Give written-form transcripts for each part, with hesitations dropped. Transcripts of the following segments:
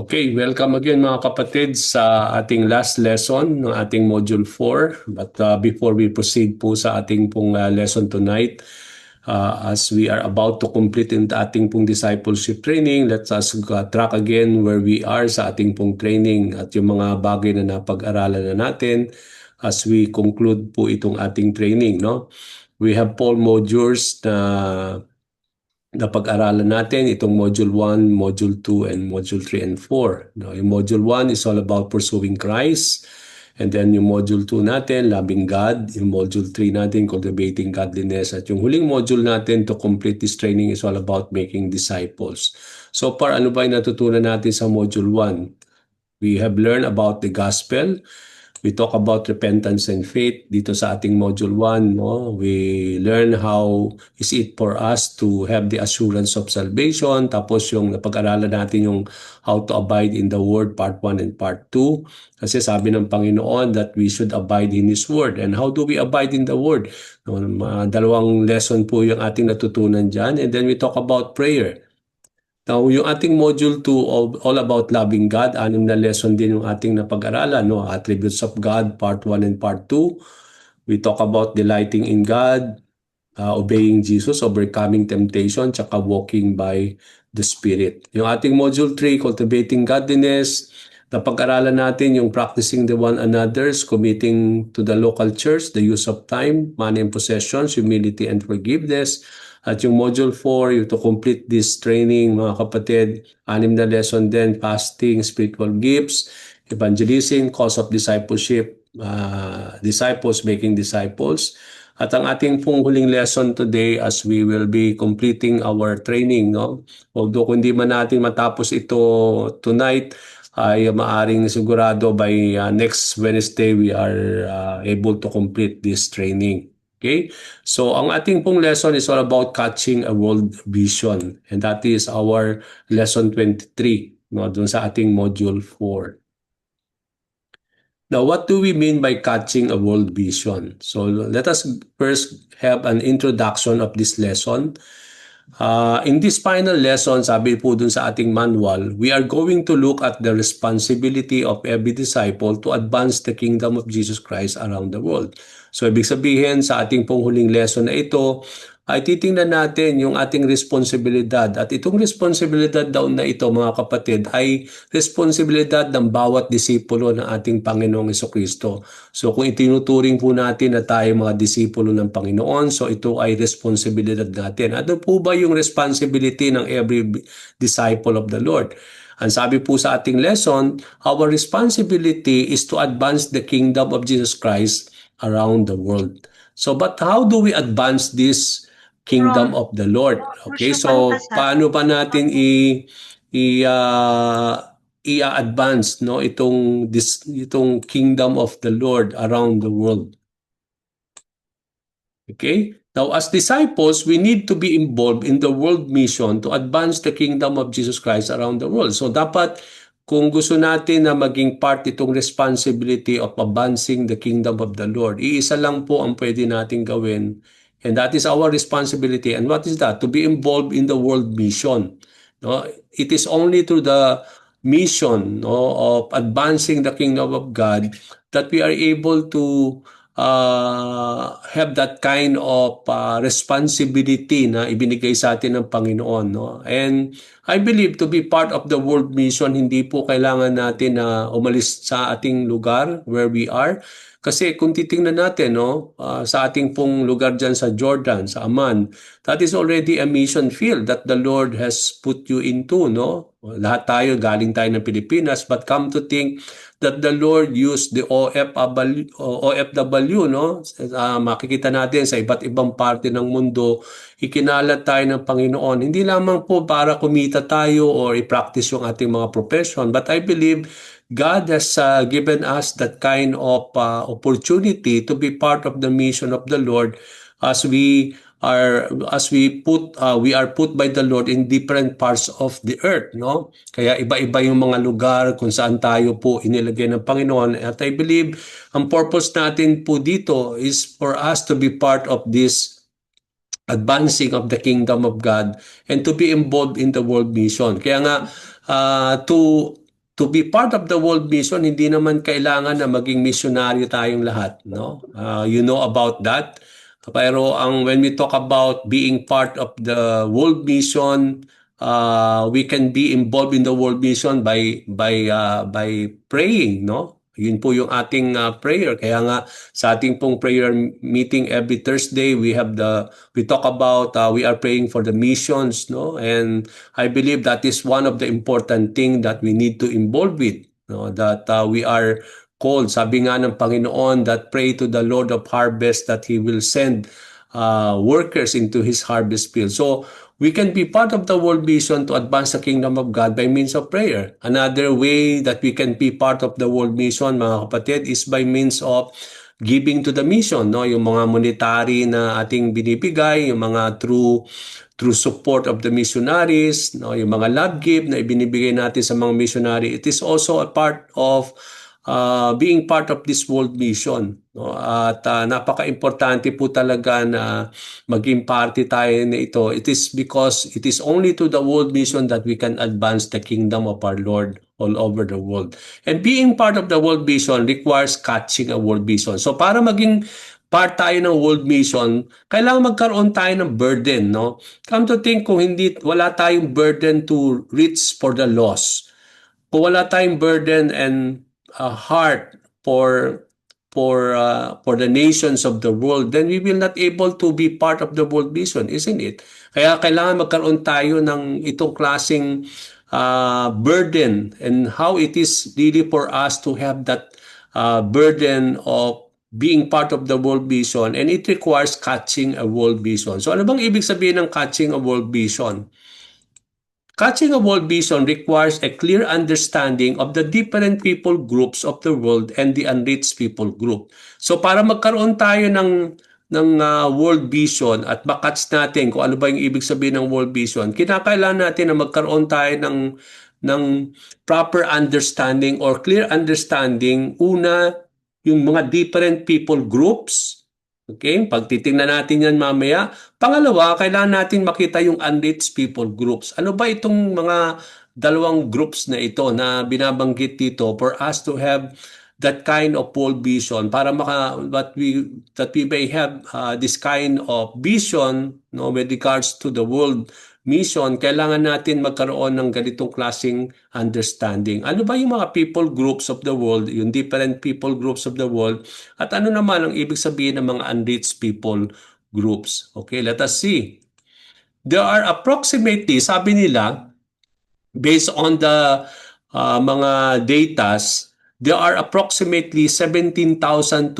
Okay, welcome again mga kapatid sa ating last lesson ng ating Module 4. But before we proceed po sa ating pong lesson tonight, as we are about to complete in ating pong discipleship training, let us track again where we are sa ating pong training at yung mga bagay na napag-aralan na natin as we conclude po itong ating training. No? We have 4 modules na pag-aralan natin, itong Module 1, Module 2, and Module 3 and 4. No, yung Module 1 is all about pursuing Christ. And then yung Module 2 natin, loving God. Yung Module 3 natin, cultivating godliness. At yung huling module natin to complete this training is all about making disciples. So far, ano ba yung natutunan natin sa Module 1? We have learned about the gospel. We talk about repentance and faith dito sa ating Module 1. No? We learn how is it for us to have the assurance of salvation. Tapos yung napag-aralan natin yung how to abide in the Word, Part 1 and Part 2. Kasi sabi ng Panginoon that we should abide in His Word. And how do we abide in the Word? No, dalawang lesson po yung ating natutunan dyan. And then we talk about prayer. Now, yung ating Module 2, all about loving God, 6 na lesson din yung ating napag-aralan, no? Attributes of God, Part 1 and Part 2. We talk about delighting in God, obeying Jesus, overcoming temptation, tsaka walking by the Spirit. Yung ating Module 3, cultivating godliness, napag-aralan natin yung practicing the one another's, committing to the local church, the use of time, money and possessions, humility and forgiveness. At yung Module 4, yung to complete this training, mga kapatid, 6 na lesson din, fasting, spiritual gifts, evangelism, cause of discipleship, disciples making disciples. At ang ating pong huling lesson today as we will be completing our training, no? Although kung hindi man natin matapos ito tonight, ay maaring sigurado by next Wednesday we are able to complete this training. Okay? So ang ating pong lesson is all about catching a world vision, and that is our lesson 23, no, dun sa ating module 4. Now, what do we mean by catching a world vision? So let us first have an introduction of this lesson. In this final lesson, sabi po dun sa ating manual, we are going to look at the responsibility of every disciple to advance the kingdom of Jesus Christ around the world. So, ibig sabihin sa ating pong huling lesson na ito, ay titingnan natin yung ating responsibilidad. At itong responsibilidad daw na ito, mga kapatid, ay responsibilidad ng bawat disipulo ng ating Panginoong Jesucristo. So kung itinuturing po natin na tayo mga disipulo ng Panginoon, so ito ay responsibilidad natin. Ano po ba yung responsibility ng every disciple of the Lord? Ang sabi po sa ating lesson, our responsibility is to advance the kingdom of Jesus Christ around the world. So but how do we advance this kingdom of the Lord? Okay, so paano ba natin i-advance no itong kingdom of the Lord around the world? Okay? Now, as disciples, we need to be involved in the world mission to advance the kingdom of Jesus Christ around the world. So dapat kung gusto natin na maging part itong responsibility of advancing the kingdom of the Lord, iisa lang po ang pwede natin gawin. And that is our responsibility. And what is that? To be involved in the world mission. No? It is only through the mission, no, of advancing the kingdom of God that we are able to have that kind of responsibility na ibinigay sa atin ng Panginoon. No? And I believe to be part of the world mission, hindi po kailangan natin na umalis sa ating lugar where we are. Kasi kung titingnan natin no, sa ating pong lugar dyan sa Jordan, sa Amman, that is already a mission field that the Lord has put you into. No? Lahat tayo, galing tayo ng Pilipinas, but come to think that the Lord used the OFW, no? Makikita natin sa iba't ibang parte ng mundo, ikinalat tayo ng Panginoon. Hindi lamang po para kumita tayo or i-practice yung ating mga profession, but I believe God has given us that kind of opportunity to be part of the mission of the Lord as we are put by the Lord in different parts of the earth, no? Kaya iba-iba yung mga lugar kung saan tayo po inilagay ng Panginoon. At I believe ang purpose natin po dito is for us to be part of this advancing of the kingdom of God and to be involved in the world mission. Kaya nga to to be part of the world mission, hindi naman kailangan na maging misyonaryo tayong lahat, no? You know about that. Pero when we talk about being part of the world mission, we can be involved in the world mission by praying, no? Yun po yung ating prayer. Kaya nga sa ating pong prayer meeting every Thursday, we talk about we are praying for the missions, no? And I believe that is one of the important thing that we need to involve with, no? That we are called. Sabi nga ng Panginoon that pray to the Lord of harvest that He will send workers into His harvest field. So we can be part of the world mission to advance the kingdom of God by means of prayer. Another way that we can be part of the world mission, mga kapatid, is by means of giving to the mission, no? Yung mga monetary na ating binibigay, yung mga through support of the missionaries, no? Yung mga love gift na ibinibigay natin sa mga missionary. It is also a part of being part of this world mission, no? At napaka-importante po talaga na maging party tayo na ito. It is because it is only to the world mission that we can advance the kingdom of our Lord all over the world. And being part of the world mission requires catching a world mission. So para maging part tayo ng world mission, kailangan magkaroon tayo ng burden, no? Come to think, kung wala tayong burden to reach for the lost, kung wala tayong burden and a heart for the nations of the world, then we will not able to be part of the world mission, isn't it? Kaya kailangan magkaroon tayo ng itong klaseng burden, and how it is really for us to have that burden of being part of the world mission, and it requires catching a world mission. So ano bang ibig sabihin ng catching a world mission? Catching a world vision requires a clear understanding of the different people groups of the world and the unreached people group. So para magkaroon tayo ng world vision at makatch natin kung ano ba yung ibig sabihin ng world vision, kinakailangan natin na magkaroon tayo ng proper understanding or clear understanding. Una, yung mga different people groups. Okay? Pag titingnan natin yan mamaya. Pangalawa, kailangan natin makita yung unreached people groups. Ano ba itong mga dalawang groups na ito na binabanggit dito for us to have that kind of world vision, para that we may have this kind of vision, no, with regards to the world mission. Kailangan natin magkaroon ng ganitong klaseng understanding. Ano ba yung mga people groups of the world, yung different people groups of the world, at ano naman ang ibig sabihin ng mga unreached people groups? Okay, let us see. There are approximately, sabi nila, based on the mga datas, there are approximately 17,269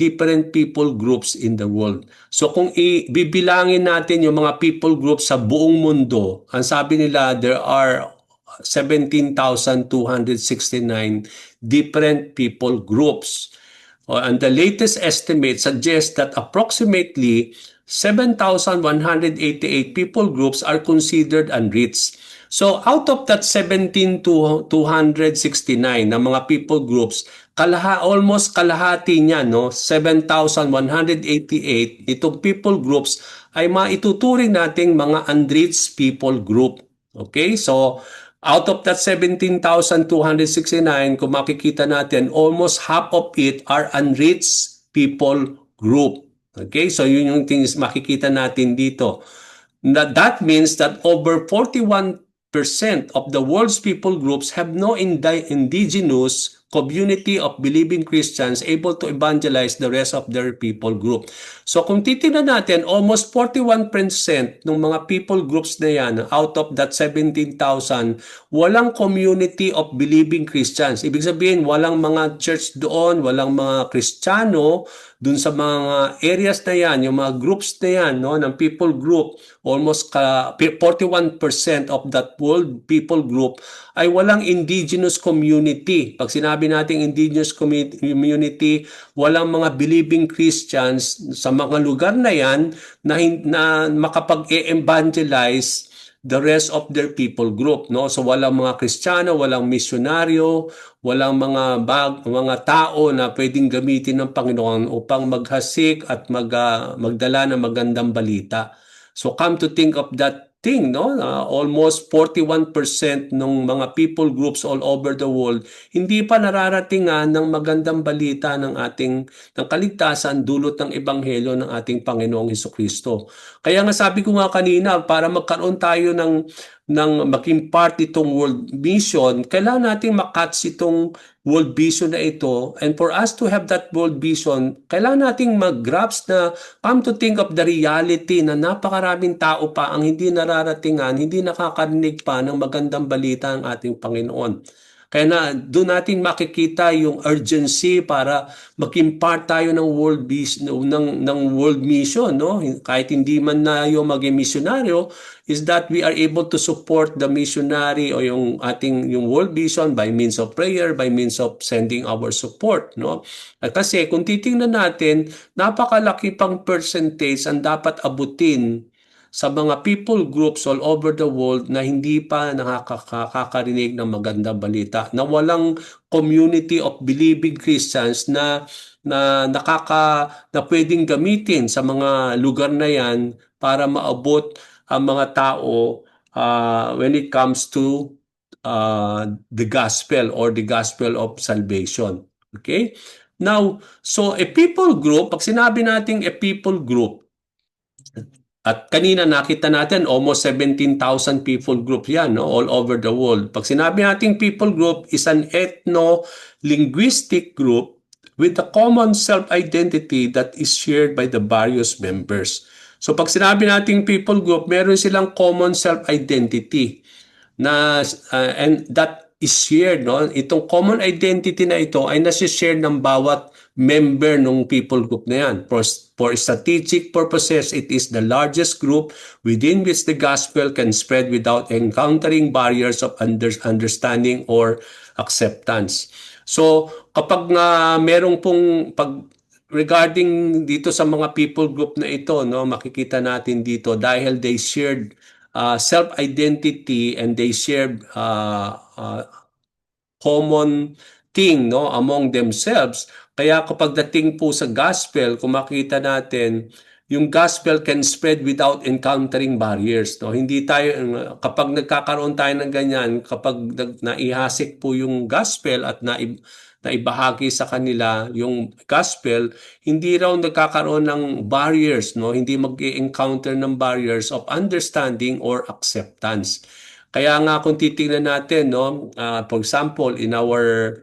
different people groups in the world. So kung bibilangin natin yung mga people groups sa buong mundo, ang sabi nila there are 17,269 different people groups. And the latest estimate suggests that approximately 7,188 people groups are considered unreached. So out of that 17,269 na mga people groups, almost kalahati niya, no, 7,188 itong people groups ay maituturing nating mga unreached people group. Okay? So out of that 17,269, kung makikita natin, almost half of it are unreached people group. Okay? So yun yung things makikita natin dito. That means that over 41% of the world's people groups have no indigenous community of believing Christians able to evangelize the rest of their people group. So kung titingnan natin, almost 41% ng mga people groups na yan, out of that 17,000, walang community of believing Christians. Ibig sabihin, walang mga church doon, walang mga Kristiyano dun sa mga areas na yan, yung mga groups na yan, no, ng people group, almost 41% of that world people group ay walang indigenous community. Pag sinabi nating indigenous community, walang mga believing Christians sa mga lugar na yan na makapag-evangelize the rest of their people group, no? So walang mga Kristiyano, walang misyonaryo, walang mga tao na pwedeng gamitin ng Panginoon upang maghasik at magdala ng magandang balita. So come to think of that thing, no? Almost 41% ng mga people groups all over the world hindi pa nararatingan ng magandang balita ng kaligtasan dulot ng ebanghelyo ng ating Panginoong Hesukristo. Kaya nga sabi ko nga kanina, para magkaroon tayo ng maging part itong world mission, kailangan nating makatch itong world vision na ito. And for us to have that world vision, kailangan nating mag-grasp na come to think of the reality na napakaraming tao pa ang hindi nararatingan, hindi nakakarinig pa ng magandang balita ng ating Panginoon. Kaya na doon natin makikita yung urgency para maging part tayo ng world vision, ng world mission, no? Kahit hindi man na yung maging misyonaryo, is that we are able to support the missionary o yung world vision by means of prayer, by means of sending our support, no? At kasi kung titingnan natin, napakalaki pang percentage ang dapat abutin sa mga people groups all over the world na hindi pa nakakarinig ng magandang balita, na walang community of believing Christians na pwedeng gamitin sa mga lugar na yan para maabot ang mga tao when it comes to the gospel or the gospel of salvation. Okay? Now, so a people group, pag sinabi nating a people group, at kanina nakita natin almost 17,000 people group yan, no? All over the world. Pag sinabi nating people group is an ethno-linguistic group with a common self-identity that is shared by the various members. So pag sinabi nating people group, meron silang common self-identity and that is shared, no? Itong common identity na ito ay nasi-share ng bawat member ng people group na yan. For strategic purposes, it is the largest group within which the gospel can spread without encountering barriers of understanding or acceptance. So, kapag merong regarding dito sa mga people group na ito, no, makikita natin dito dahil they shared self-identity and they shared common thing, no, among themselves. Kaya kapag dating po sa gospel, kung makita natin, yung gospel can spread without encountering barriers, no? Hindi tayo kapag nagkakaroon tayo ng ganyan, kapag naihasik po yung gospel at naibahagi sa kanila yung gospel, hindi raw nagkakaroon ng barriers, no? Hindi mag-encounter ng barriers of understanding or acceptance. Kaya nga kung titingnan natin, no, for example, in our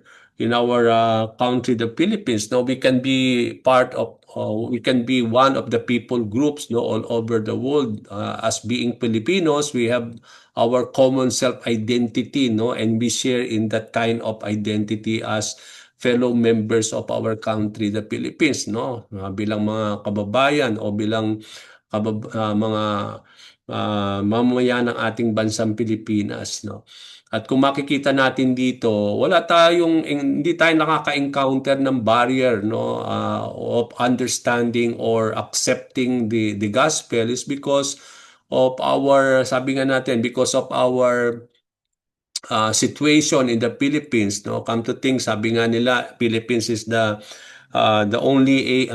country, the Philippines, no, we can be we can be one of the people groups, no, all over the world. As being Filipinos, we have our common self-identity, no, and we share in that kind of identity as fellow members of our country, the Philippines, no, bilang mga kababayan o bilang mga mamamayan ng ating bansang Pilipinas, no. At kung makikita natin dito, hindi tayo nakaka-encounter ng barrier, no, of understanding or accepting the gospel is because of our, sabi nga natin, because of our situation in the Philippines, no. Come to think, sabi nga nila, Philippines is the only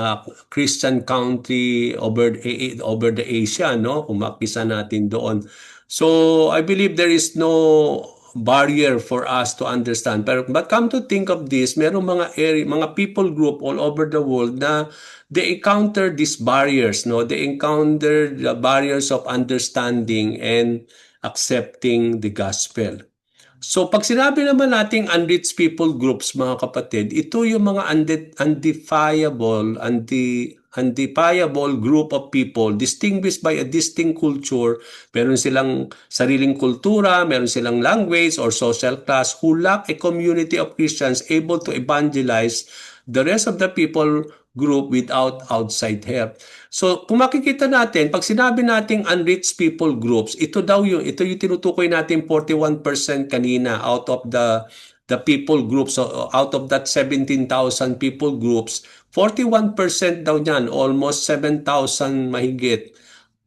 Christian country over the Asia, no? Kung makisa natin doon. So I believe there is no barrier for us to understand. But come to think of this, merong mga people group all over the world na they encounter these barriers, no? They encounter the barriers of understanding and accepting the gospel. So pag sinabi naman nating unreached people groups, mga kapatid, ito yung mga undefiable group of people distinguished by a distinct culture. Meron silang sariling kultura, meron silang language or social class who lack a community of Christians able to evangelize the rest of the people group without outside help. So kung makikita natin, pag sinabi nating unreached people groups, ito yung tinutukoy natin 41% kanina out of the people groups. So out of that 17,000 people groups, 41% daw niyan, almost 7,000 mahigit,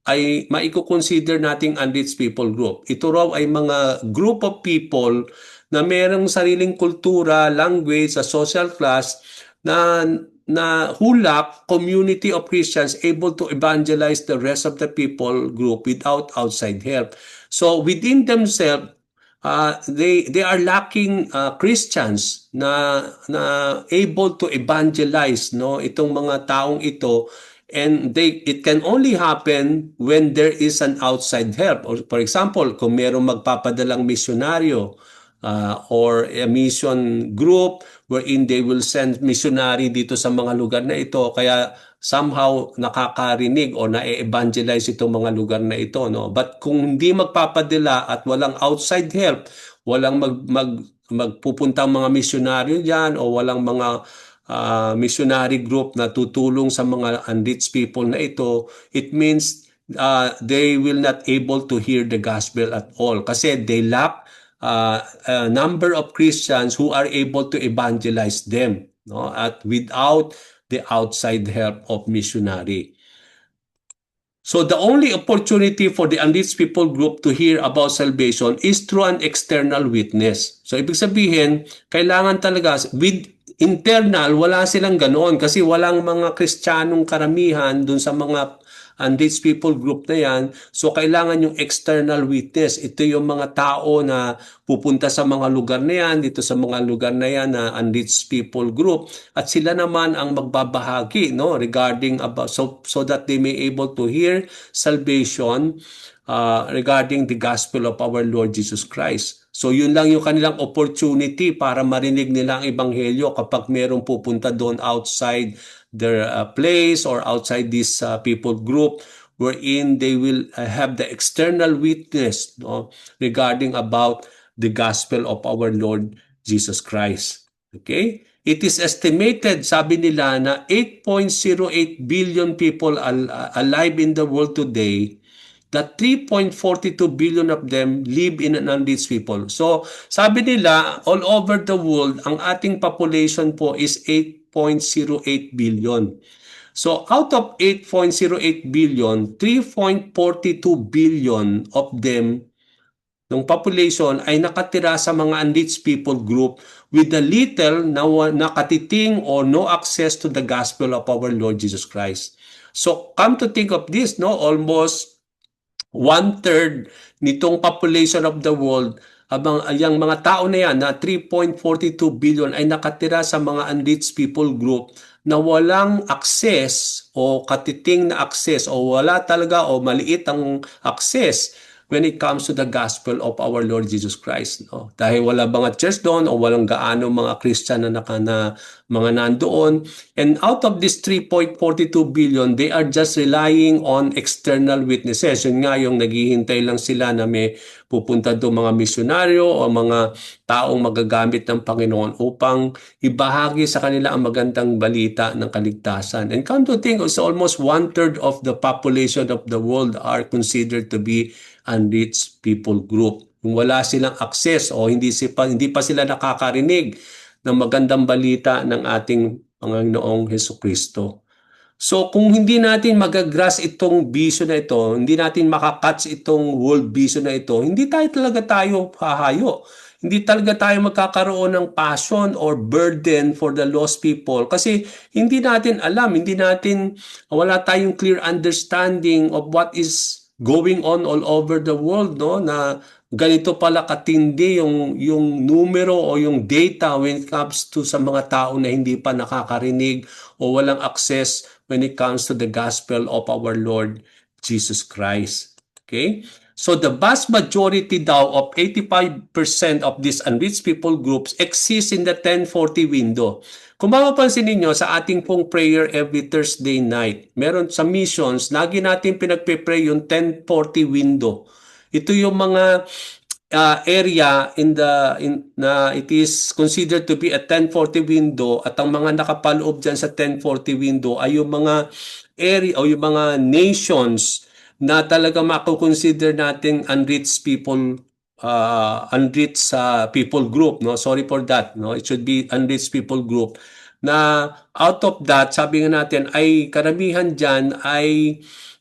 ay maiko-consider nating unreached people group. Ito raw ay mga group of people na mayroong sariling kultura, language, sa social class na hulak community of Christians able to evangelize the rest of the people group without outside help. So within themselves, they are lacking Christians na able to evangelize, no, itong mga taong ito, and it can only happen when there is an outside help. Or for example, kung merong magpapadalang misyonaryo or a mission group wherein they will send missionary dito sa mga lugar na ito, kaya somehow nakakarinig o na-evangelize itong mga lugar na ito, no? But kung hindi magpapadala at walang outside help, walang magpupuntang mga misyonaryo diyan, o walang mga missionary group na tutulong sa mga unreached people na ito, it means they will not able to hear the gospel at all kasi they lack a number of Christians who are able to evangelize them, no, at without the outside help of missionary. So the only opportunity for the unreached people group to hear about salvation is through an external witness. So ibig sabihin, kailangan talaga with internal, wala silang ganoon kasi walang mga Kristiyanong karamihan dun sa mga unreached people group na yan. So kailangan yung external witness. Ito yung mga tao na pupunta sa mga lugar na yan, dito sa mga lugar na yan na unreached people group, at sila naman ang magbabahagi, no, regarding about so that they may able to hear salvation regarding the gospel of our Lord Jesus Christ. So yun lang yung kanilang opportunity para marinig nila ang ebanghelyo kapag merong pupunta doon outside their place or outside this people group, wherein they will have the external witness, no, regarding about the gospel of our Lord Jesus Christ. Okay? It is estimated, sabi nila, na 8.08 billion people alive in the world today, that 3.42 billion of them live in an unreached people. So, sabi nila, all over the world, ang ating population po is 8.08 billion. So, out of 8.08 billion, 3.42 billion of them, ng population, ay nakatira sa mga unreached people group with a little na nakatiting or no access to the gospel of our Lord Jesus Christ. So, come to think of this, no, almost 1/3 nitong population of the world, yung mga tao na yan na 3.42 billion ay nakatira sa mga unreached people group na walang access o katiting na access o wala talaga o maliit ang access when it comes to the gospel of our Lord Jesus Christ, no? Dahil wala mga church doon o walang gaano mga Christian na mga nandoon. And out of this 3.42 billion, they are just relying on external witnesses. Yun nga yung naghihintay lang sila na may pupunta doon mga misyonaryo o mga taong magagamit ng Panginoon upang ibahagi sa kanila ang magandang balita ng kaligtasan. And come to think, it's almost 1/3 of the population of the world are considered to be unreached people group. Kung wala silang access o hindi pa sila nakakarinig ng magandang balita ng ating Panginoong Hesukristo. So kung hindi natin magagrasp itong vision na ito, hindi natin makakatch itong world vision na ito, hindi tayo hahayo. Hindi talaga tayo magkakaroon ng passion or burden for the lost people kasi hindi natin alam, wala tayong clear understanding of what is going on all over the world, no, na ganito pala katindi yung numero o yung data when it comes to sa mga tao na hindi pa nakakarinig o walang access when it comes to the gospel of our Lord Jesus Christ. Okay? So the vast majority daw of 85% of these unreached people groups exist in the 1040 window. Kung mapapansin ninyo sa ating pong prayer every Thursday night, meron sa missions, lagi natin pinagpe-pray yung 1040 window. Ito yung mga area na it is considered to be a 1040 window, at ang mga nakapaloob dyan sa 1040 window ay yung mga area o yung mga nations na talaga mako-consider natin unreached people unreached people group, no, sorry for that, no, it should be unreached people group, na out of that, sabi nga natin, ay karamihan dyan ay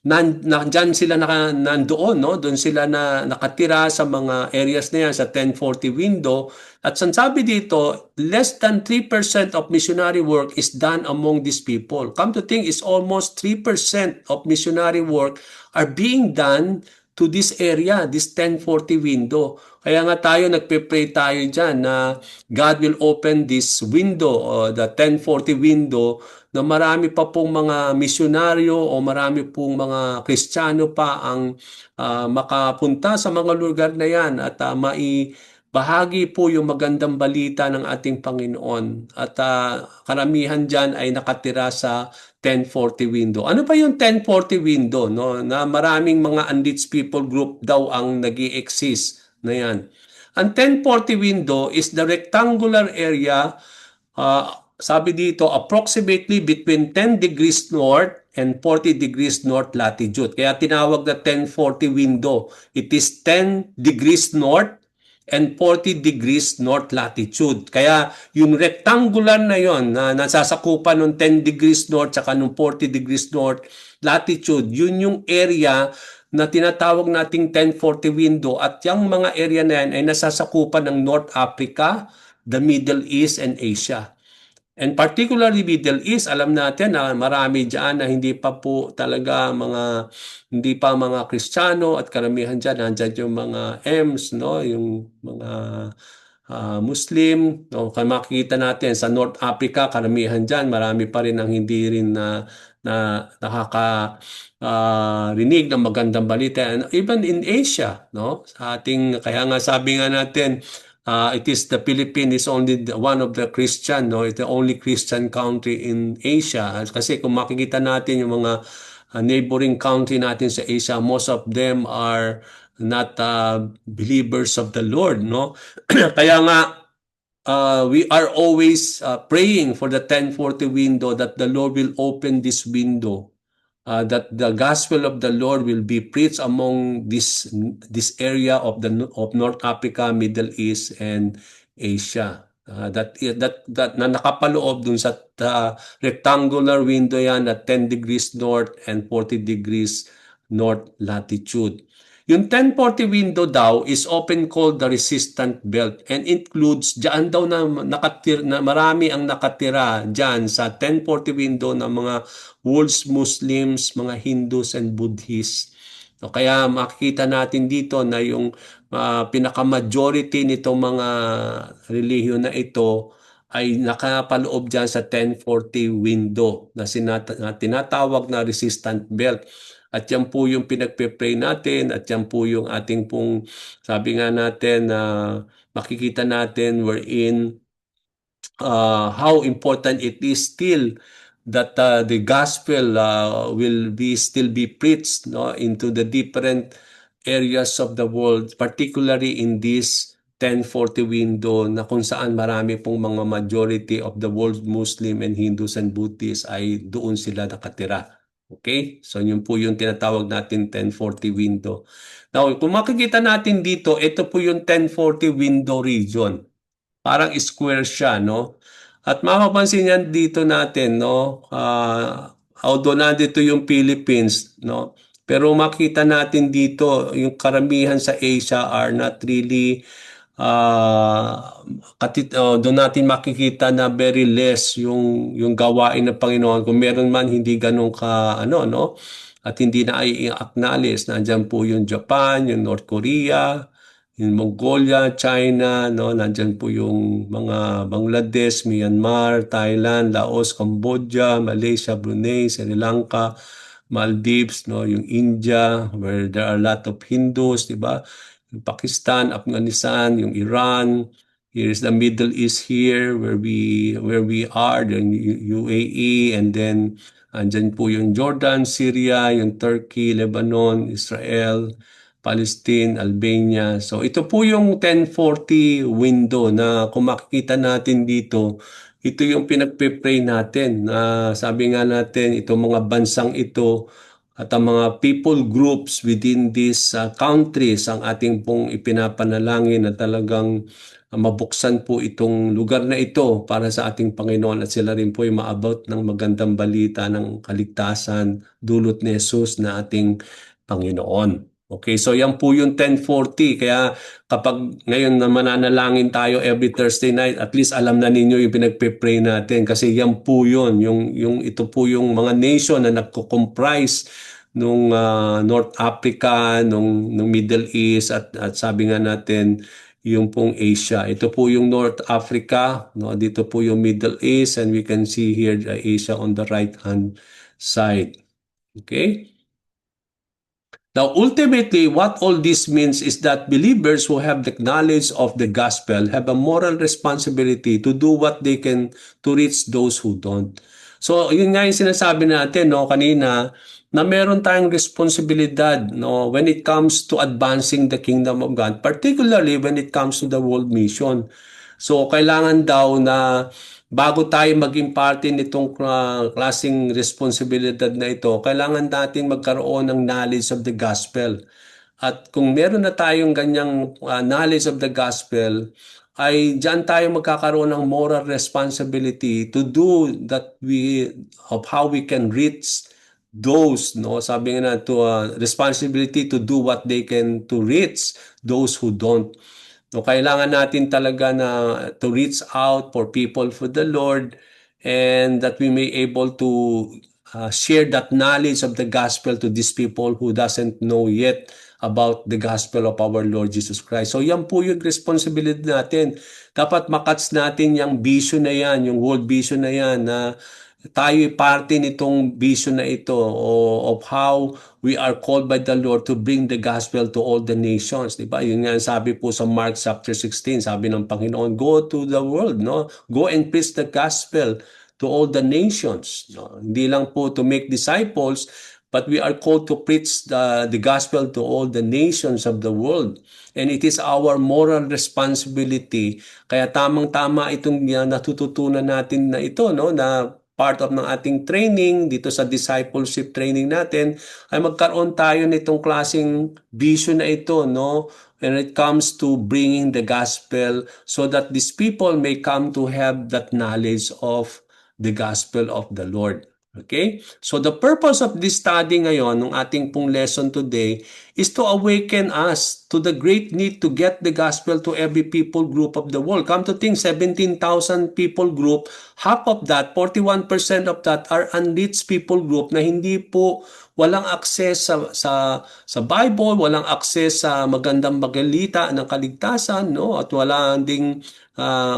dyan sila nandoon, no? Doon sila nakatira sa mga areas na yan, sa 1040 window. At sabi dito, less than 3% of missionary work is done among these people. Come to think, is almost 3% of missionary work are being done to this area, this 1040 window. Kaya nga tayo, nagpe-pray tayo dyan na God will open this window, the 1040 window, na marami pa pong mga misyonaryo o marami pong mga Kristiyano pa ang makapunta sa mga lugar na yan at maibahagi po yung magandang balita ng ating Panginoon. At karamihan dyan ay nakatira sa 1040 window. Ano pa yung 1040 window? No? Na maraming mga unreached people group daw ang nag-i-exist na yan. Ang 1040 window is the rectangular area, sabi dito, approximately between 10 degrees north and 40 degrees north latitude. Kaya tinawag na 1040 window. It is 10 degrees north and 40 degrees north latitude. Kaya yung rectangular na yon na nasasakupan ng 10 degrees north saka ng 40 degrees north latitude, yun yung area na tinatawag nating 1040 window, at yung mga area na yan ay nasasakupan ng North Africa, the Middle East, and Asia. And particularly Middle East, alam natin na marami diyan na hindi pa po talaga hindi pa mga Kristiyano, at karamihan diyan nandiyan yung mga Ems, no, yung mga Muslim, no. Kaya makikita natin sa North Africa, karamihan diyan marami pa rin ang hindi rin nakaka rinig ng magandang balita. And even in Asia, no, sa ating, kaya nga sabi nga natin, it is the Philippines is only one of the Christian, no? It's the only Christian country in Asia. Kasi kung makikita natin yung mga neighboring country natin sa Asia, most of them are not believers of the Lord, no? Kaya nga, we are always praying for the 1040 window, that the Lord will open this window, that the gospel of the Lord will be preached among this area of North Africa, Middle East, and Asia. That na nakapaloob dun sa rectangular window yan at 10 degrees north and 40 degrees north latitude. Yung 1040 window daw is often called the resistant belt and includes diyan daw na marami ang nakatira diyan sa 1040 window ng mga world's Muslims, mga Hindus and Buddhists. So, kaya makikita natin dito na yung pinaka-majority nitong mga relihiyon na ito ay nakapaloob dyan sa 1040 window na tinatawag na resistant belt. At yan po yung pinagpe-pray natin, at yan po yung ating pong, sabi nga natin na makikita natin wherein how important it is still that the gospel will still be preached, no, into the different areas of the world, particularly in this 1040 window na kung saan marami pong mga majority of the world Muslim and Hindus and Buddhists ay doon sila nakatira. Okay? So yun po yung tinatawag natin 1040 window. Now, kung makikita natin dito, ito po yung 1040 window region. Parang square siya, no? At mapapansin yan dito natin, no? Although nandito yung Philippines, no? Pero makita natin dito, yung karamihan sa Asia are not really doon natin makikita na very less yung gawain ng Panginoon. Kung meron man, hindi ganun ka no, at hindi na i-acknowledge. Nandiyan po yung Japan, yung North Korea, yung Mongolia, China, no, nandiyan po yung mga Bangladesh, Myanmar, Thailand, Laos, Cambodia, Malaysia, Brunei, Sri Lanka, Maldives, no, yung India, where there are a lot of Hindus, di ba? Yung Pakistan, Afghanistan, yung Iran. Here is the Middle East here where we are, then UAE, and then andyan po yung Jordan, Syria, yung Turkey, Lebanon, Israel, Palestine, Albania. So ito po yung 1040 window na kung makikita natin dito, ito yung pinagpe-pray natin. Sabi nga natin, itong mga bansang ito at ang mga people groups within these countries ang ating pong ipinapanalangin na talagang mabuksan po itong lugar na ito para sa ating Panginoon at sila rin po ay maabot ng magandang balita ng kaligtasan dulot ni Jesus na ating Panginoon. Okay, so yan po yung 10:40. Kaya kapag ngayon na mananalangin tayo every Thursday night, at least alam na ninyo yung pinagpe-pray natin kasi yan po yun, yung ito po yung mga nation na nagko-comprise nung North Africa, nung Middle East at sabi nga natin yung pong Asia. Ito po yung North Africa, no? Dito po yung Middle East and we can see here the Asia on the right hand side. Okay? Now, ultimately, what all this means is that believers who have the knowledge of the gospel have a moral responsibility to do what they can to reach those who don't. So, yun nga yung sinasabi natin no, kanina, na meron tayong responsibilidad no, when it comes to advancing the kingdom of God, particularly when it comes to the world mission. So, kailangan daw na bago tayo maging parte nitong klaseng responsibilidad na ito, kailangan natin magkaroon ng knowledge of the gospel. At kung meron na tayong ganyang knowledge of the gospel, ay diyan tayo magkakaroon ng moral responsibility to do that of how we can reach those, no, sabi nga na to responsibility to do what they can to reach those who don't. So, kailangan natin talaga na to reach out for people for the Lord and that we may able to share that knowledge of the gospel to these people who doesn't know yet about the gospel of our Lord Jesus Christ. So yan po yung responsibility natin. Dapat makats natin yung vision na yan, yung world vision na yan na tayo parte nitong vision na ito of how we are called by the Lord to bring the gospel to all the nations. Diba? Yun nga sabi po sa Mark chapter 16, sabi ng Panginoon, go to the world, no? Go and preach the gospel to all the nations. No? Hindi lang po to make disciples, but we are called to preach the gospel to all the nations of the world. And it is our moral responsibility. Kaya tamang-tama itong natututunan natin na ito, no? Na part of ng ating training dito sa discipleship training natin ay magkaroon tayo nitong klaseng vision na ito, no? When it comes to bringing the gospel so that these people may come to have that knowledge of the gospel of the Lord. Okay? So the purpose of this study ngayon, ng ating pong lesson today, is to awaken us to the great need to get the gospel to every people group of the world. Come to think, 17,000 people group, half of that, 41% of that are unreached people group na hindi po walang access sa Bible, walang access sa magandang balita ng kaligtasan, no? At wala ding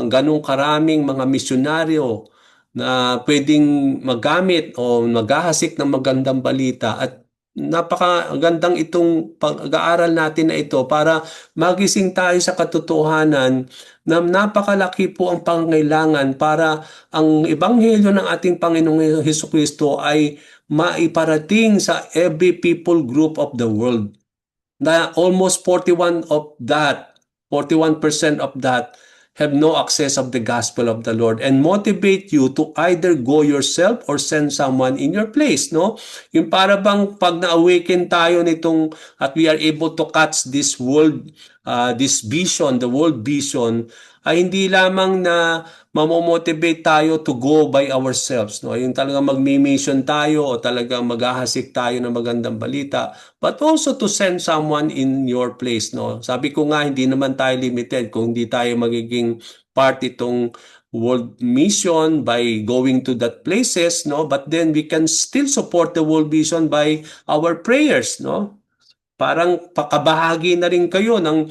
ganong karaming mga misyonaryo na pwedeng magamit o maghahasik ng magandang balita at napakagandang itong pag-aaral natin na ito para magising tayo sa katotohanan na napakalaki po ang pangangailangan para ang ebanghelyo ng ating Panginoong Hesukristo ay maiparating sa every people group of the world. Na almost 41% of that have no access of the gospel of the Lord and motivate you to either go yourself or send someone in your place, no? Yung para bang pag na-awaken tayo nitong at we are able to catch this world, this vision, the world vision, ay hindi lamang na mamomotivate tayo to go by ourselves, no? Yung talagang magmi-mission tayo o talagang maghahasik tayo ng magandang balita, but also to send someone in your place, no? Sabi ko nga, hindi naman tayo limited kung hindi tayo magiging part itong world mission by going to that places, no? But then we can still support the world vision by our prayers, no? Parang pakabahagi na rin kayo ng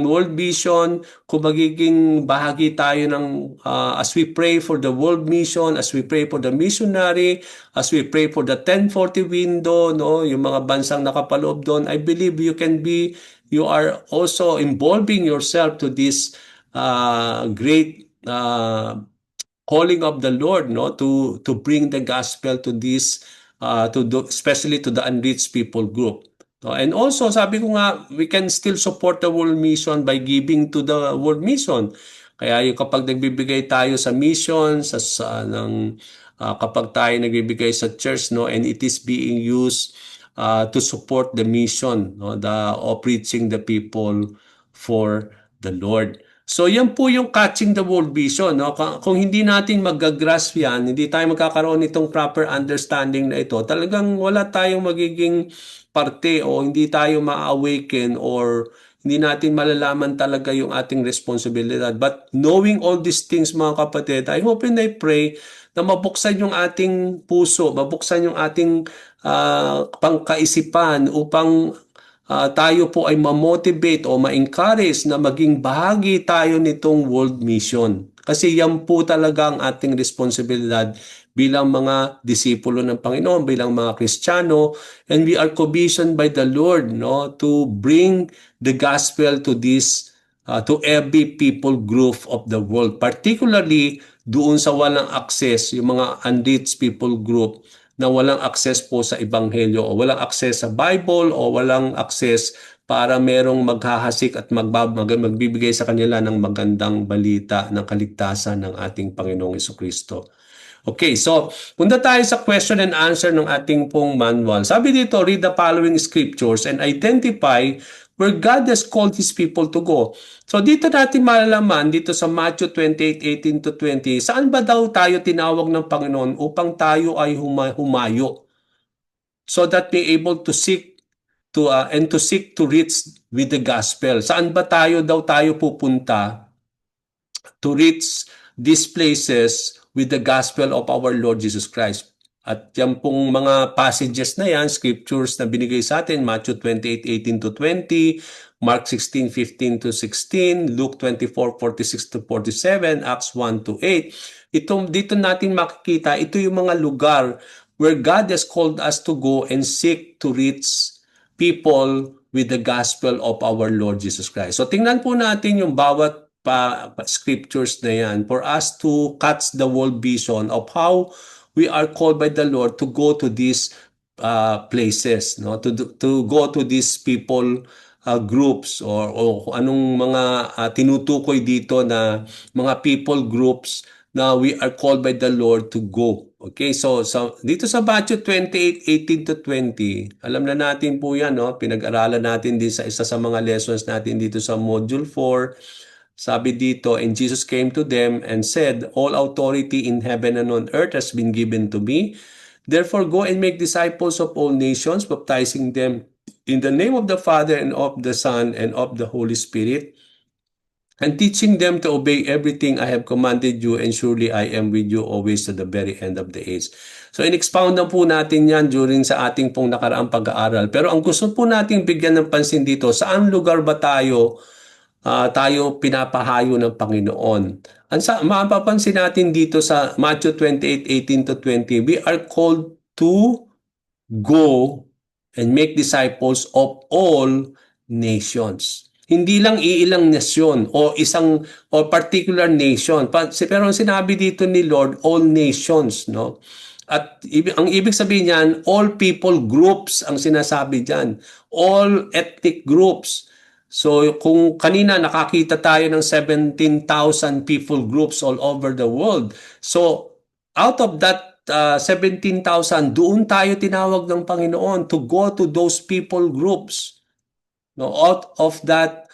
World Vision kung magiging bahagi tayo ng as we pray for the world mission, as we pray for the missionary, as we pray for the 1040 window, no, yung mga bansang nakapaloob doon. I believe you are also involving yourself to this great calling of the Lord, no, to bring the gospel to this especially to the unreached people group. No? And also, sabi ko nga, we can still support the world mission by giving to the world mission. Kaya yung kapag nagbibigay tayo sa mission, kapag tayo nagbibigay sa church, no, and it is being used to support the mission, no, of reaching the people for the Lord. So yan po yung catching the world vision. No? Kung hindi natin magagrasp yan, hindi tayo magkakaroon nitong proper understanding na ito, talagang wala tayong magiging parte o hindi tayo ma-awaken or hindi natin malalaman talaga yung ating responsibilidad. But knowing all these things mga kapatid, I hope and I pray na mabuksan yung ating puso, mabuksan yung ating pangkaisipan upang tayo po ay ma-motivate o ma-encourage na maging bahagi tayo nitong world mission. Kasi yan po talaga ang ating responsibilidad bilang mga disipulo ng Panginoon, bilang mga Kristiyano, and we are commissioned by the Lord, no, to bring the gospel to this to every people group of the world, particularly doon sa walang access, yung mga unreached people group na walang access po sa Ebanghelyo o walang access sa Bible o walang access para merong maghahasik at magbibigay sa kanila ng magandang balita ng kaligtasan ng ating Panginoong Jesucristo. Okay, so punta tayo sa question and answer ng ating pong manual. Sabi dito, read the following scriptures and identify where God has called His people to go. So dito natin malalaman, dito sa Matthew 28:18 to 20, saan ba daw tayo tinawag ng Panginoon upang tayo ay humayo so that be able to seek and to seek to reach with the gospel. Saan ba tayo pupunta to reach these places with the gospel of our Lord Jesus Christ? At yan pong mga passages na yan, scriptures na binigay sa atin, Matthew 28:18 to 20, Mark 16:15 to 16, Luke 24:46 to 47, Acts 1 to 8. Dito natin makikita, ito yung mga lugar where God has called us to go and seek to reach people with the gospel of our Lord Jesus Christ. So tingnan po natin yung bawat scriptures na yan for us to catch the world vision of how we are called by the Lord to go to these places, no? To go to these people groups or anong mga tinutukoy dito na mga people groups na we are called by the Lord to go. Okay, so dito sa Matthew 28:18 to 20, alam na natin po yan, no? Pinag-aralan natin din sa isa sa mga lessons natin dito sa Module 4. Sabi dito, and Jesus came to them and said, all authority in heaven and on earth has been given to me. Therefore, go and make disciples of all nations, baptizing them in the name of the Father and of the Son and of the Holy Spirit, and teaching them to obey everything I have commanded you, and surely I am with you always to the very end of the age. So, in-expound na po natin yan during sa ating pong nakaraang pag-aaral. Pero ang gusto po nating bigyan ng pansin dito, saan lugar ba tayo pinapahayo ng Panginoon? Mapapansin natin dito sa Matthew 28:18 to 20, we are called to go and make disciples of all nations. Hindi lang iilang nasyon o particular nation. Pero sinabi dito ni Lord, all nations, no? At ang ibig sabihin niyan, all people groups ang sinasabi diyan. All ethnic groups. So kung kanina nakakita tayo ng 17,000 people groups all over the world. So out of that 17,000, doon tayo tinawag ng Panginoon to go to those people groups. No, out of that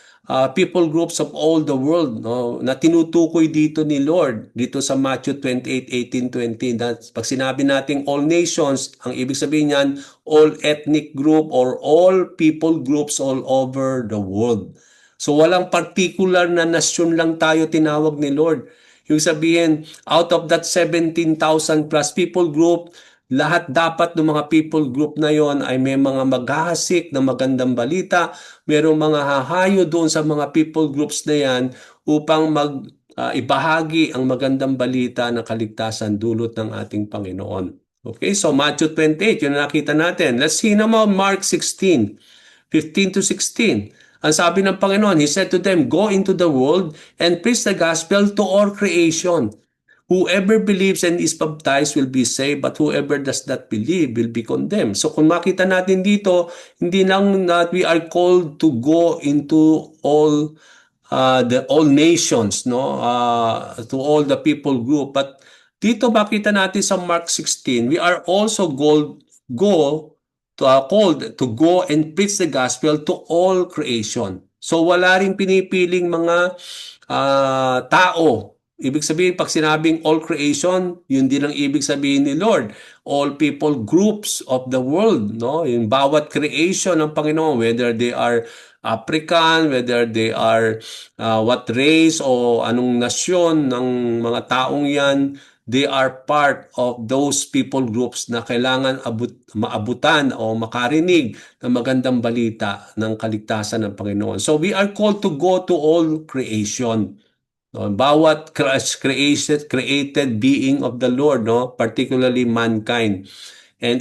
people groups of all the world, no, na tinutukoy dito ni Lord dito sa Matthew 28:18, 20. Pag sinabi nating all nations, ang ibig sabihin niyan all ethnic group or all people groups all over the world. So walang particular na nasyon lang tayo tinawag ni Lord. Yung sabihin, out of that 17,000 plus people group, lahat dapat ng mga people group na yon ay may mga maghahasik na magandang balita, mayroong mga hahayo doon sa mga people groups na yan upang ibahagi ang magandang balita ng kaligtasan dulot ng ating Panginoon. Okay, so Matthew 28, yun nakita natin. Let's see naman Mark 16:15 to 16. Ang sabi ng Panginoon, He said to them, go into the world and preach the gospel to all creation. Whoever believes and is baptized will be saved, but whoever does not believe will be condemned. So kung makita natin dito, hindi lang that we are called to go into all all nations, no, to all the people group, but dito makita natin sa Mark 16, we are also called to go and preach the gospel to all creation. So wala ring pinipiling mga tao. Ibig sabihin, pag sinabing all creation, yun din ang ibig sabihin ni Lord. All people groups of the world, no? Yung bawat creation ng Panginoon, whether they are African, whether they are what race o anong nasyon ng mga taong yan, they are part of those people groups na kailangan maabutan o makarinig ng magandang balita ng kaligtasan ng Panginoon. So we are called to go to all creation. No, bawat created being of the Lord, no, particularly mankind. And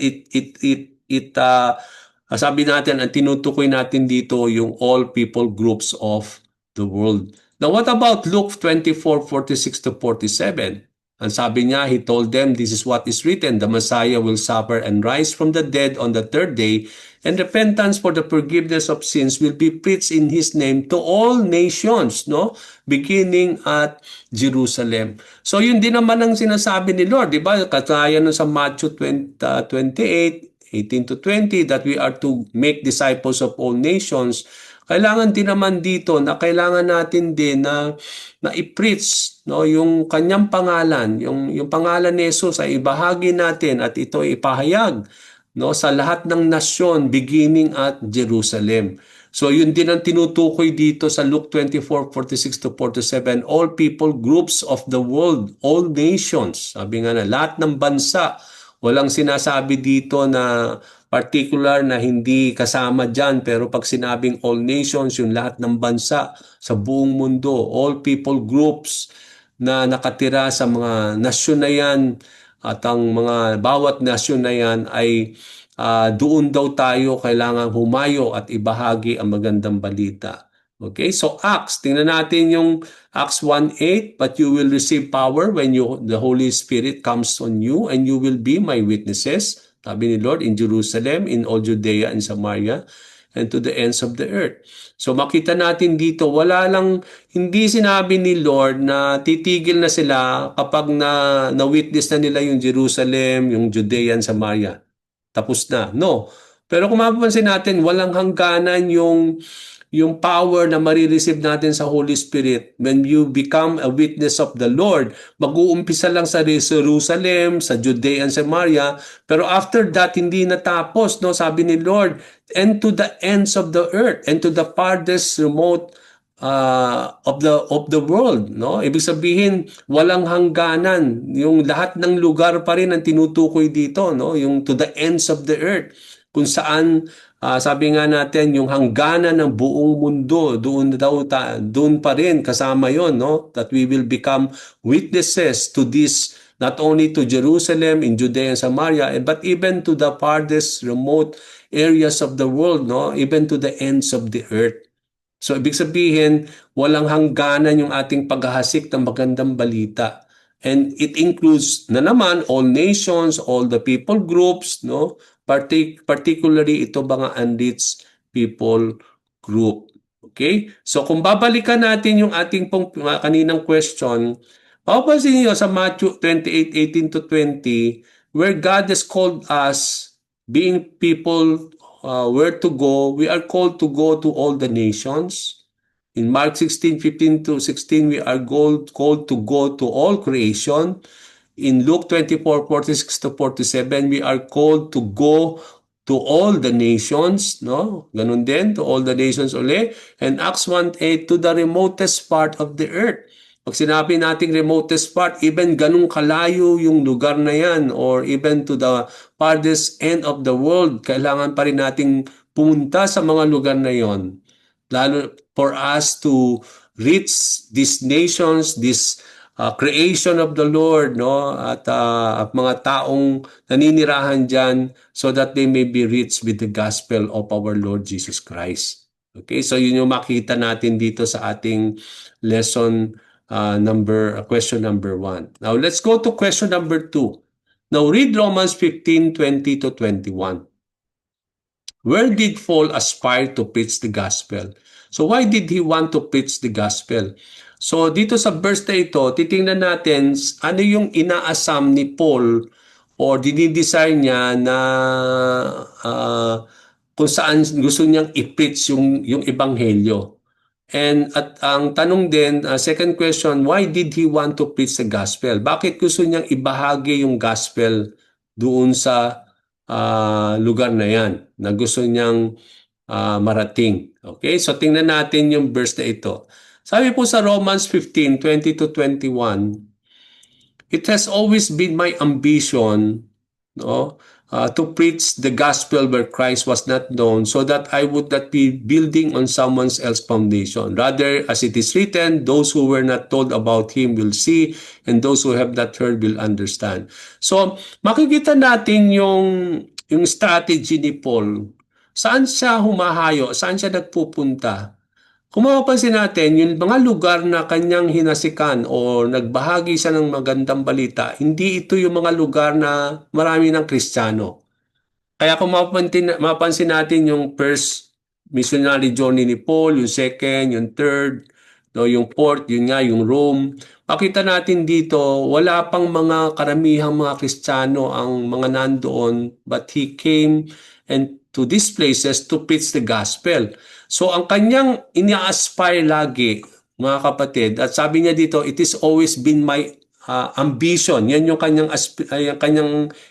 sabi natin, ang tinutukoy natin dito yung all people groups of the world. Now, what about Luke 24:46 to 47? Ang sabi niya, he told them, this is what is written, the Messiah will suffer and rise from the dead on the third day, and repentance for the forgiveness of sins will be preached in His name to all nations, no? Beginning at Jerusalem. So yun din naman ang sinasabi ni Lord, di ba? Kaya nun sa Matthew 28:18 to 20, that we are to make disciples of all nations. Kailangan din naman dito na kailangan natin din na i-preach, no, yung kanyang pangalan, yung pangalan ni Jesus ay ibahagi natin at ito ay ipahayag, no, sa lahat ng nasyon beginning at Jerusalem. So yun din ang tinutukoy dito sa Luke 24:46 to 47, all people groups of the world, all nations. Sabi nga na lahat ng bansa. Walang sinasabi dito na particular na hindi kasama dyan, pero pag sinabing all nations, yung lahat ng bansa sa buong mundo, all people groups na nakatira sa mga nasyon na yan, at ang mga bawat nasyon na yan ay doon daw tayo kailangan humayo at ibahagi ang magandang balita. Okay, so Acts, tingnan natin yung Acts 1:8, but you will receive power when the Holy Spirit comes on you, and you will be my witnesses, sabi ni Lord, in Jerusalem, in all Judea and Samaria, and to the ends of the earth. So makita natin dito, hindi sinabi ni Lord na titigil na sila kapag na-witness na nila yung Jerusalem, yung Judea and Samaria. Tapos na. No. Pero kung mapapansin natin, walang hangganan yung power na marireceive natin sa Holy Spirit when you become a witness of the Lord. Mag-uumpisa lang sa Jerusalem, sa Judea and Samaria, pero after that, hindi natapos, no? Sabi ni Lord, and to the ends of the earth, and to the farthest remote of the world, no? Ibig sabihin, walang hangganan. Yung lahat ng lugar pa rin ang tinutukoy dito, no? Yung to the ends of the earth, kung saan sabi nga natin, yung hangganan ng buong mundo, doon pa rin kasama yon, no? That we will become witnesses to this, not only to Jerusalem, in Judea and Samaria, but even to the farthest remote areas of the world, no? Even to the ends of the earth. So, ibig sabihin, walang hangganan yung ating paghahasik ng magandang balita. And it includes na naman all nations, all the people groups, no? Particularly ito mga unreached people group. Okay? So kung babalikan natin yung ating pong kaninang question, papansin niyo sa Matthew 28:18 to 20, where God has called us, being people, where to go, we are called to go to all the nations. In Mark 16:15 to 16, we are called to go to all creation. In Luke 24:46 to 47, we are called to go to all the nations, no? Ganun din, to all the nations uli. And Acts 1:8, to the remotest part of the earth. Pag sinabi nating remotest part, even ganun kalayo yung lugar na yan, or even to the farthest end of the world, kailangan pa rin nating pumunta sa mga lugar na yon. Lalo for us to reach these nations, this creation of the Lord, no, at mga taong naninirahan diyan, so that they may be rich with the gospel of our Lord Jesus Christ. Okay, so yun yung makita natin dito sa ating lesson question number 1. Now let's go to question number 2. Now read Romans 15:20 to 21. Where did Paul aspire to preach the gospel? So why did he want to preach the gospel? So dito sa verse na ito, titingnan natin ano yung inaasam ni Paul o dinidesire niya na kung saan gusto niyang i-preach yung ebanghelyo. And at ang tanong din, second question, why did he want to preach the gospel? Bakit gusto niyang ibahagi yung gospel doon sa lugar na yan na gusto niyang marating? Okay, so tingnan natin yung verse na ito. Sabi po sa Romans 15:20 to 21, it has always been my ambition, no, to preach the gospel where Christ was not known, so that I would not be building on someone else's foundation. Rather, as it is written, those who were not told about him will see, and those who have not heard will understand. So, makikita natin yung strategy ni Paul. Saan siya humahayo? Saan siya nagpupunta? Kung mapapansin natin, yung mga lugar na kanyang hinasikan o nagbahagi siya ng magandang balita, hindi ito yung mga lugar na marami ng Kristiyano. Kaya kung mapapansin natin yung first missionary journey ni Paul, yung second, yung third, no, yung fourth, yun nga, yung Rome, makita natin dito, wala pang mga karamihang mga Kristiyano ang mga nandoon, but he came and to these places to preach the gospel. So ang kanyang ina-aspire lagi, mga kapatid, at sabi niya dito, it is always been my ambition. Yan yung kanyang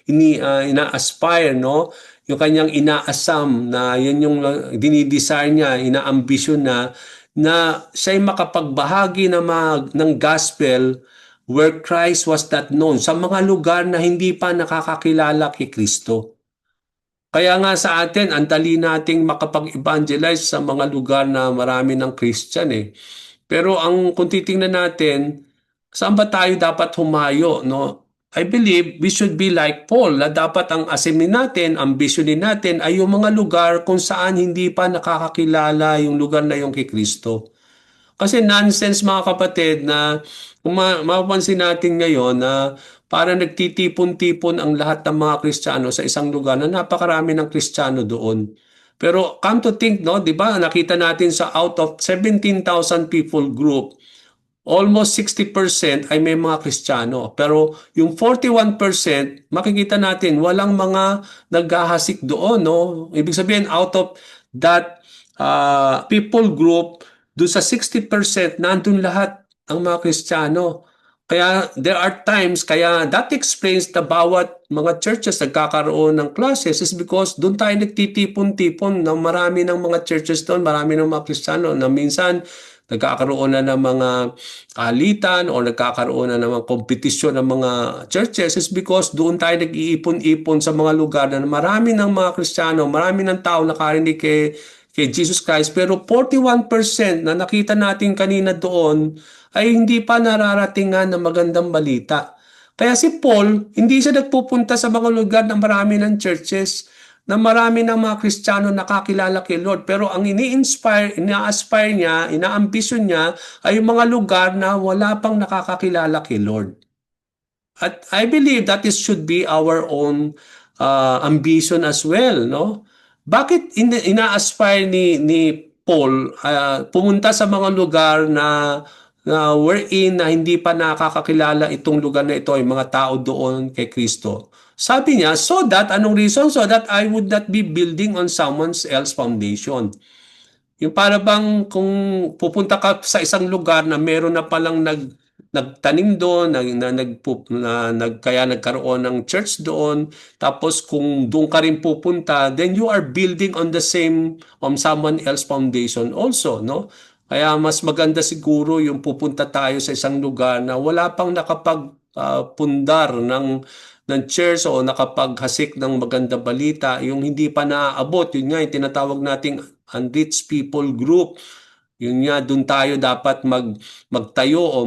ina-aspire, no? Yung kanyang inaasam na yan yung dinidesire niya, ina-ambition na siya'y makapagbahagi ng gospel where Christ was not known, sa mga lugar na hindi pa nakakakilala kay Kristo. Kaya nga sa atin, ang dali nating makapag-evangelize sa mga lugar na marami ng Christian eh. Pero kung titingnan natin, saan ba tayo dapat humayo, no? I believe we should be like Paul, na dapat ang asimin natin, ambisyonin natin ay yung mga lugar kung saan hindi pa nakakakilala yung lugar na yung kay Kristo. Kasi nonsense mga kapatid na kung mapapansin natin ngayon na parang nagtitipon-tipon ang lahat ng mga Kristiyano sa isang lugar na napakarami ng Kristiyano doon. Pero come to think, no, 'di ba? Nakita natin sa out of 17,000 people group, almost 60% ay may mga Kristiyano. Pero yung 41%, makikita natin walang mga naghahasik doon, no? Ibig sabihin out of that people group, doon sa 60%, nandun lahat ang mga Kristiyano. Kaya there are times, kaya that explains the bawat mga churches nagkakaroon ng classes is because doon tayo nagtitipon-tipon na marami ng mga churches doon, marami ng mga Kristiyano na minsan nagkakaroon na ng mga alitan o nagkakaroon na ng mga kompetisyon ng mga churches is because doon tayo nag-iipon-ipon sa mga lugar na marami ng mga Kristiyano, marami ng tao nakarinig kay Jesus Christ, pero 41% na nakita natin kanina doon ay hindi pa nararatingan ng magandang balita. Kaya si Paul, hindi siya nagpupunta sa mga lugar na marami ng churches, na marami ng mga Kristiyano nakakilala kay Lord. Pero ang ina-aspire niya, ina-ambition niya ay yung mga lugar na wala pang nakakakilala kay Lord. At I believe that should be our own ambition as well, no? Bakit ina-aspire ni Paul pumunta sa mga lugar na wherein na hindi pa nakakakilala itong lugar na ito ay mga tao doon kay Kristo? Sabi niya, so that, anong reason? So that I would not be building on someone else's foundation. Yung para bang kung pupunta ka sa isang lugar na meron na palang nagtanim doon, kaya nagkaroon ng church doon, tapos kung doon ka rin pupunta, then you are building on the same, on someone else foundation also, no? Kaya mas maganda siguro yung pupunta tayo sa isang lugar na wala pang nakapagpundar ng church o nakapaghasik ng maganda balita, yung hindi pa naaabot, yun nga yung tinatawag nating unreached people group. Yun nga, doon tayo dapat magtayo o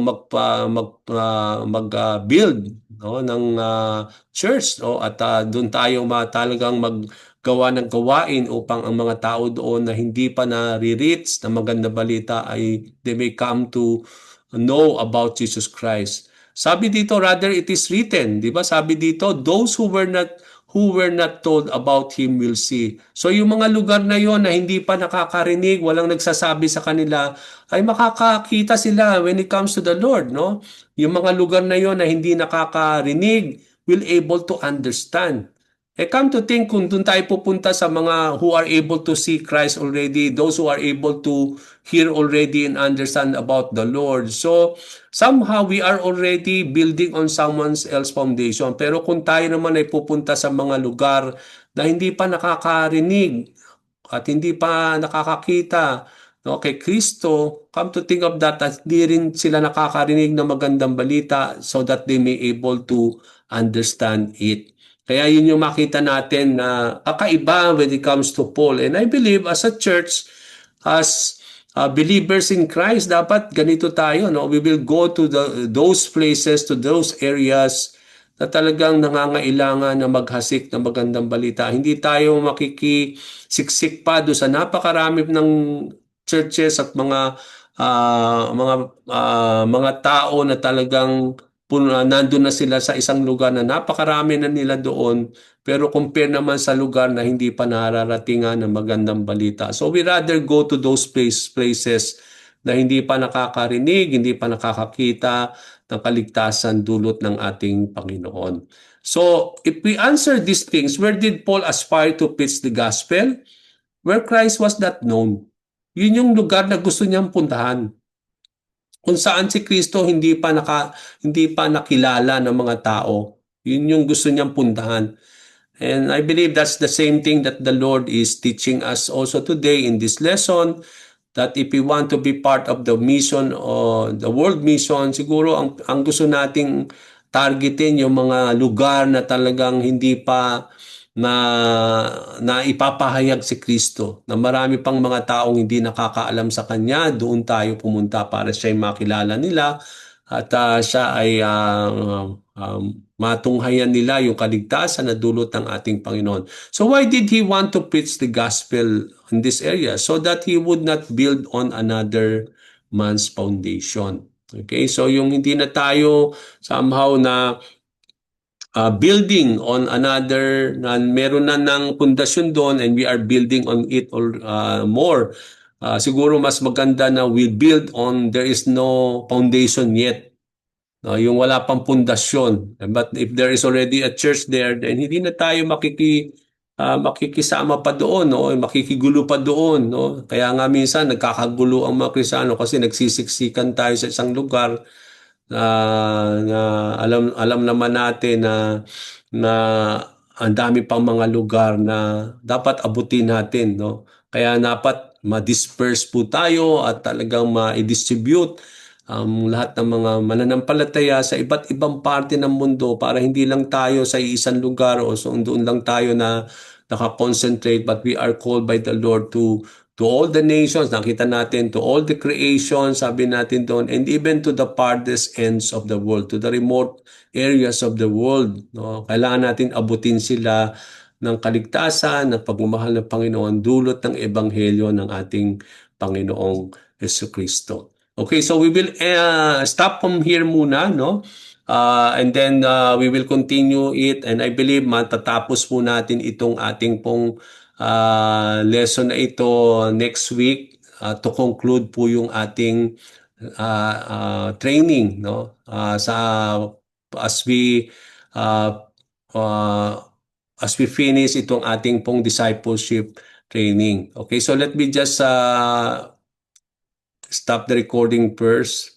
mag-build, no, ng church, no, at doon tayo talagang maggawa ng gawain upang ang mga tao doon na hindi pa na-reach na maganda balita ay they may come to know about Jesus Christ. Sabi dito, rather it is written, di ba? Sabi dito, those who were not told about him will see. So yung mga lugar na yon na hindi pa nakakarinig, walang nagsasabi sa kanila, ay makakakita sila when it comes to the Lord, no? Yung mga lugar na yon na hindi nakakarinig will able to understand. Come to think, kung doon tayo pupunta sa mga who are able to see Christ already, those who are able to hear already and understand about the Lord. So, somehow we are already building on someone else's foundation. Pero kung tayo naman ay pupunta sa mga lugar na hindi pa nakakarinig at hindi pa nakakakita, no, kay Kristo, come to think of that, at hindi rin sila nakakarinig ng magandang balita so that they may able to understand it. Kaya yun yung makita natin na kakaiba when it comes to Paul. And I believe as a church, as believers in Christ, dapat ganito tayo. No? We will go to those places, to those areas na talagang nangangailangan na maghasik ng magandang balita. Hindi tayo makikisiksik pa doon sa napakarami ng churches at mga tao na talagang nandun na sila sa isang lugar na napakarami na nila doon, pero compare naman sa lugar na hindi pa nararatingan ng magandang balita. So we rather go to those places na hindi pa nakakarinig, hindi pa nakakakita ng kaligtasan dulot ng ating Panginoon. So, if we answer these things, where did Paul aspire to preach the gospel? Where Christ was not known. Yun yung lugar na gusto niyang puntahan. Kung saan si Kristo hindi pa nakilala ng mga tao. Yun yung gusto niyang puntahan. And I believe that's the same thing that the Lord is teaching us also today in this lesson, that if we want to be part of the mission or the world mission, siguro ang gusto nating targetin yung mga lugar na talagang hindi pa na ipapahayag si Kristo, na marami pang mga taong hindi nakakaalam sa Kanya, doon tayo pumunta para siya'y makilala nila at siya ay matunghayan nila yung kaligtasan na dulot ng ating Panginoon. So why did he want to preach the gospel in this area? So that he would not build on another man's foundation. Okay, so yung hindi na tayo somehow na building on another, na meron na ng pundasyon doon and we are building on it or more. Siguro mas maganda na we build on there is no foundation yet. Yung wala pang pundasyon. But if there is already a church there, then hindi na tayo makikisama pa doon, no? Makikigulo pa doon, no? Kaya nga minsan nagkakagulo ang mga Kristiyano kasi nagsisiksikan tayo sa isang lugar na alam naman natin na ang dami pang mga lugar na dapat abutin natin, no? Kaya dapat ma-disperse po tayo at talagang ma-distribute lahat ng mga mananampalataya sa iba't ibang parte ng mundo para hindi lang tayo sa isang lugar o so doon lang tayo na nakakoncentrate, but we are called by the Lord to all the nations. Nakita natin to all the creation, sabi natin doon, and even to the farthest ends of the world, to the remote areas of the world. No? Kailangan natin abutin sila ng kaligtasan, ng pagmamahal ng Panginoon, dulot ng ebanghelyo ng ating Panginoong Jesucristo. Okay, so we will stop from here muna, no? And then we will continue it, and I believe matatapos po natin itong ating pong lesson na ito next week to conclude po yung ating training, no? Sa as we uh, uh, as we finish itong ating pong discipleship training. Okay, so let me just stop the recording first.